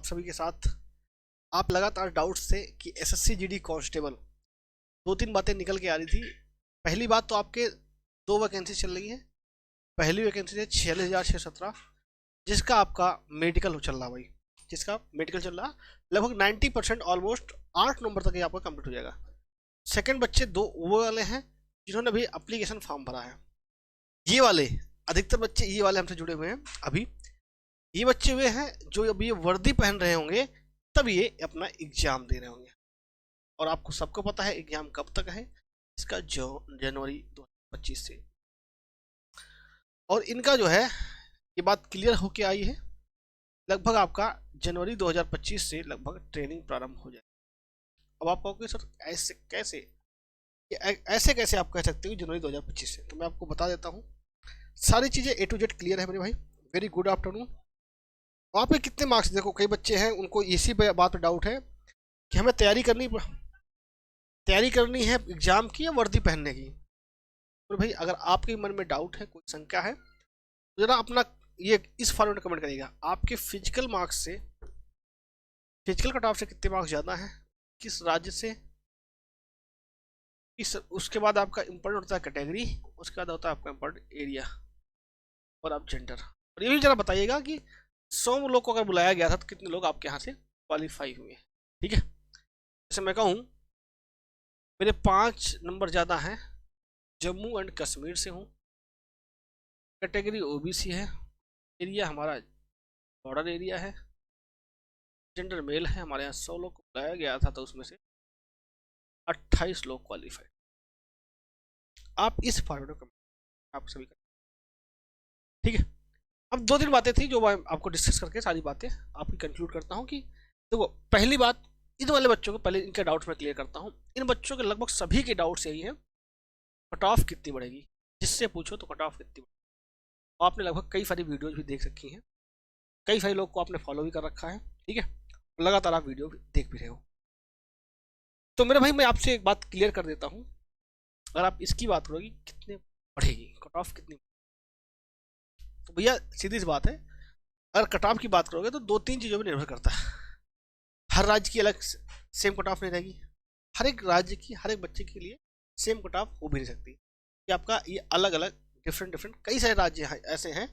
सभी के साथ। आप लगातार डाउट्स थे कि एसएससी जीडी कांस्टेबल 2-3 बातें निकल के आ रही थी। पहली बात तो आपके 2 वैकेंसी चल रही है। पहली वैकेंसी है 46,617, जिसका आपका मेडिकल चल रहा भाई, जिसका मेडिकल चल रहा लगभग 90% ऑलमोस्ट 8 नंबर तक ये आपका कंप्लीट हो जाएगा। सेकंड बच्चे 2 वो वाले हैं जिन्होंने अभी एप्लीकेशन फॉर्म भरा है। ये वाले अधिकतर बच्चे ये वाले हमसे जुड़े हुए हैं। अभी ये बच्चे हुए हैं जो अभी वर्दी पहन रहे होंगे तब ये अपना एग्जाम दे रहे होंगे। और आपको सबको पता है एग्जाम कब तक है, इसका जो जनवरी 2025 से। और इनका जो है ये बात क्लियर होके आई है, लगभग आपका जनवरी 2025 से लगभग ट्रेनिंग प्रारंभ हो जाए। अब आप कहोगे सर ऐसे कैसे आप कह सकते हो जनवरी 2025 से, तो मैं आपको बता देता हूँ। सारी चीज़ें A to Z क्लियर है मेरे भाई। Very good afternoon. वहाँ पे कितने मार्क्स, देखो कई बच्चे हैं उनको इसी बात पे डाउट है कि हमें तैयारी करनी है एग्जाम की या वर्दी पहनने की। तो भाई अगर आपके मन में डाउट है, कोई शंका है, तो जरा अपना ये इस फॉर्मेट में कमेंट करिएगा। आपके फिजिकल मार्क्स से, फिजिकल कट ऑफ से कितने मार्क्स ज़्यादा हैं, किस राज्य से, उसके बाद आपका इम्पोर्टेंट होता है कैटेगरी, उसके बाद होता है आपका इम्पोर्टेंट एरिया और आप जेंडर। और ये भी जरा बताइएगा कि 100 लोग को अगर बुलाया गया था तो कितने लोग आपके यहाँ से क्वालिफाई हुए। ठीक है, जैसे मैं कहूँ मेरे 5 नंबर ज़्यादा हैं, जम्मू एंड कश्मीर से हूँ, कैटेगरी ओबीसी है, एरिया हमारा बॉर्डर एरिया है, जेंडर मेल है। हमारे यहाँ 100 लोग को बुलाया गया था तो उसमें से 28 लोग क्वालिफाइड। आप इस फॉर्मेट में आप सभी का, ठीक है। अब 2-3 बातें थी जो मैं आपको डिस्कस करके सारी बातें आपकी कंक्लूड करता हूँ कि देखो, पहली बात इन वाले बच्चों को पहले इनके डाउट्स मैं क्लियर करता हूँ। इन बच्चों के लगभग सभी के डाउट्स यही हैं, कट ऑफ कितनी बढ़ेगी, जिससे पूछो तो कट ऑफ कितनी बढ़ेगी। आपने लगभग कई सारी वीडियोज भी देख रखी हैं, कई सारे लोग को आपने फॉलो भी कर रखा है, ठीक है, लगातार आप वीडियो देख भी रहे हो। तो मेरे भाई मैं आपसे एक बात क्लियर कर देता हूँ, अगर आप इसकी बात करोगे कितने बढ़ेगी कट ऑफ कितनी, तो भैया सीधी सी बात है, अगर कट ऑफ की बात करोगे तो 2-3 चीज़ों पर निर्भर करता है। हर राज्य की अलग सेम कट ऑफ नहीं रहेगी, हर एक राज्य की हर एक बच्चे के लिए सेम कट ऑफ हो भी नहीं सकती कि आपका ये अलग अलग डिफरेंट कई सारे राज्य ऐसे हैं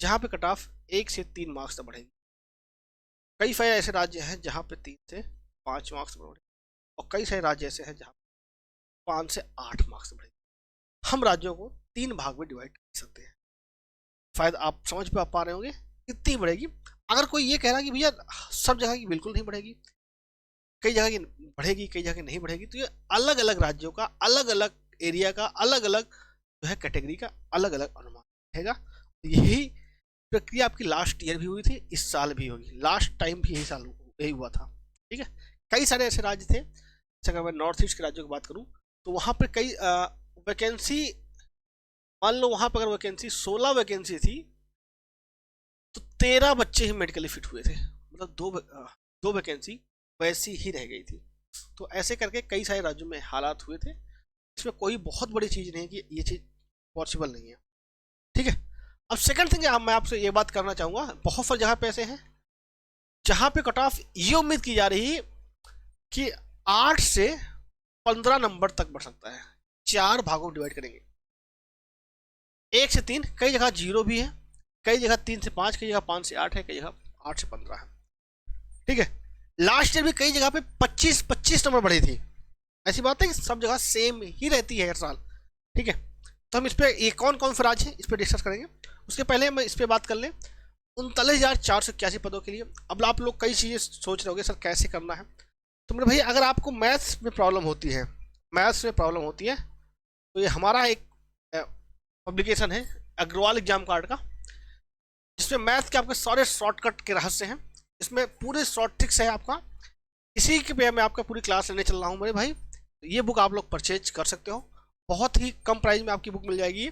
जहाँ पे कट ऑफ 1 से 3 मार्क्स तक बढ़ेगी। कई सारे ऐसे राज्य हैं जहाँ पे 3 से 5 मार्क्स बढ़ेगी, और कई सारे राज्य ऐसे हैं जहाँ 5 से 8 मार्क्स बढ़ेगी। हम राज्यों को 3 भाग में डिवाइड कर सकते हैं। फायदा आप समझ पा रहे होंगे कितनी बढ़ेगी। अगर कोई ये कह रहा है कि भैया सब जगह की बिल्कुल नहीं बढ़ेगी, कई जगह की बढ़ेगी कई जगह नहीं बढ़ेगी, तो ये अलग अलग राज्यों का, अलग अलग एरिया का, अलग अलग जो है कैटेगरी का अलग अलग अनुमान रहेगा। यही प्रक्रिया आपकी लास्ट ईयर भी हुई थी, इस साल भी होगी, लास्ट टाइम भी यही हुआ था। ठीक है, कई सारे ऐसे राज्य थे, जैसे अगर मैं नॉर्थ ईस्ट के राज्यों की बात करूँ तो वहाँ पर कई वैकेंसी, मान लो वहाँ पर अगर वैकेंसी 16 वैकेंसी थी तो 13 बच्चे ही मेडिकली फिट हुए थे, मतलब दो वैकेंसी वैसी ही रह गई थी। तो ऐसे करके कई सारे राज्यों में हालात हुए थे। इसमें कोई बहुत बड़ी चीज़ नहीं है कि ये चीज़ पॉसिबल नहीं है। ठीक है, अब सेकंड थिंग मैं आपसे ये बात करना चाहूँगा, बहुत सारी जगह पे ऐसे हैं जहाँ पे कट ऑफ ये उम्मीद की जा रही है कि 8 से 15 नंबर तक बढ़ सकता है। 4 भागों में डिवाइड करेंगे, 1 से 3, कई जगह 0 भी है, कई जगह 3 से 5, कई जगह 5 से 8 है, कई जगह 8 से 15 है। ठीक है, लास्ट ईयर भी कई जगह पे 25 नंबर बढ़ी थी। ऐसी बात है कि सब जगह सेम ही रहती है हर साल। ठीक है, तो हम इस पर ये कौन कौन से राज्य हैं इस पर डिस्कस करेंगे। उसके पहले हम इस पर बात कर लें 39,481 पदों के लिए। अब आप लोग कई चीज़ें सोच रहे होंगे सर कैसे करना है। तो मेरे भाई अगर आपको मैथ्स में प्रॉब्लम होती है, तो ये हमारा एक पब्लिकेशन है अग्रवाल एग्जाम कार्ड का, जिसमें मैथ के आपके सारे शॉर्टकट के रहस्य हैं, इसमें पूरे शॉर्ट ट्रिक्स है आपका। इसी के पे मैं आपका पूरी क्लास लेने चल रहा हूँ मेरे भाई। ये बुक आप लोग परचेज कर सकते हो, बहुत ही कम प्राइस में आपकी बुक मिल जाएगी,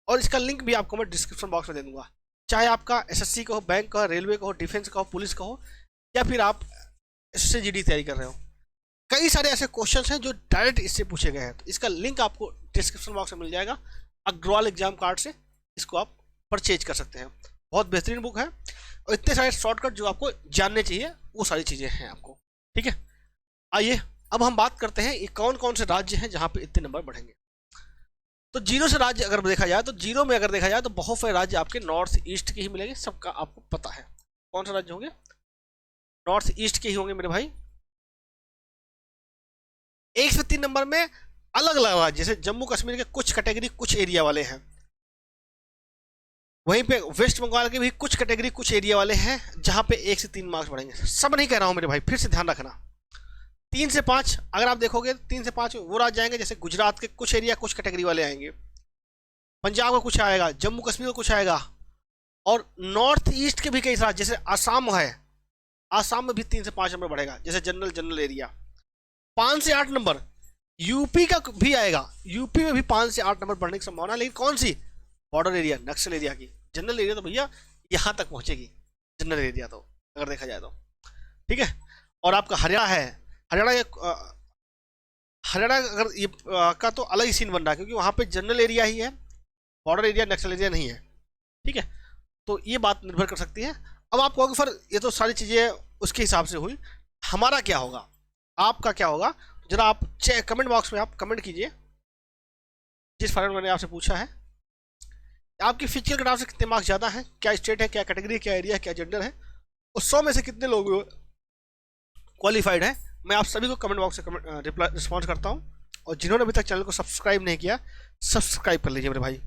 और इसका लिंक भी आपको मैं डिस्क्रिप्शन बॉक्स में दे दूंगा। चाहे आपका एसएससी का हो, बैंक का हो, रेलवे का हो, डिफेंस का हो, पुलिस का हो, या फिर आप एसएससी जीडी तैयारी कर रहे हो, कई सारे ऐसे क्वेश्चन हैं जो डायरेक्ट इससे पूछे गए हैं। तो इसका लिंक आपको डिस्क्रिप्शन बॉक्स में मिल जाएगा, अग्रवाल एग्जाम कार्ड से इसको आप परचेज कर सकते हैं। बहुत बेहतरीन बुक है। और इतने सारे शॉर्टकट जो आपको जानने चाहिए वो सारी चीज़ें हैं आपको। ठीक है, आइए अब हम बात करते हैं ये कौन कौन से राज्य हैं जहाँ पे इतने नंबर बढ़ेंगे। तो जीरो से राज्य अगर देखा जाए तो जीरो में अगर देखा जाए तो बहुत सारे राज्य आपके नॉर्थ ईस्ट के ही मिलेंगे, सबका आपको पता है। कौन से राज्य होंगे? नॉर्थ ईस्ट के ही होंगे मेरे भाई। 1 से 3 नंबर में अलग अलग राज्य, जैसे जम्मू कश्मीर के कुछ कैटेगरी कुछ एरिया वाले हैं, वहीं पे वेस्ट बंगाल के भी कुछ कैटेगरी कुछ एरिया वाले हैं जहां पे 1 से 3 मार्क्स बढ़ेंगे। सब नहीं कह रहा हूं मेरे भाई, फिर से ध्यान रखना। 3 से 5 अगर आप देखोगे 3 से 5 वो राज्य आएंगे, जैसे गुजरात के कुछ एरिया कुछ कैटेगरी वाले आएंगे, पंजाब का कुछ आएगा, जम्मू कश्मीर का कुछ आएगा, और नॉर्थ ईस्ट के भी कई राज्य जैसे आसाम है, आसाम में भी 3 से 5 नंबर बढ़ेगा, जैसे जनरल एरिया। 5 से 8 नंबर यूपी का भी आएगा, यूपी में भी 5 से 8 नंबर बढ़ने की संभावना है, लेकिन कौन सी? बॉर्डर एरिया, नक्सल एरिया की। जनरल एरिया तो भैया यहाँ तक पहुंचेगी जनरल एरिया तो, अगर देखा जाए तो। ठीक है, और आपका हरियाणा है, हरियाणा अगर ये का तो अलग ही सीन बन रहा है, क्योंकि वहाँ पे जनरल एरिया ही है, बॉर्डर एरिया नक्सल एरिया नहीं है। ठीक है, तो ये बात निर्भर कर सकती है। अब आप कहोगे सर ये तो सारी चीज़ें उसके हिसाब से हुई, हमारा क्या होगा, आपका क्या होगा? जरा आप कमेंट बॉक्स में आप कमेंट कीजिए, जिस फॉर्मेट मैंने आपसे पूछा है, आपकी फिजिकल ग्राफ से कितने मार्क्स ज़्यादा हैं, क्या स्टेट है, क्या कैटेगरी है, क्या एरिया है, क्या जेंडर है, और 100 में से कितने लोग क्वालिफाइड है। मैं आप सभी को कमेंट बॉक्स से रिस्पॉन्स करता हूँ, और जिन्होंने अभी तक चैनल को सब्सक्राइब नहीं किया, सब्सक्राइब कर लीजिए मेरे भाई।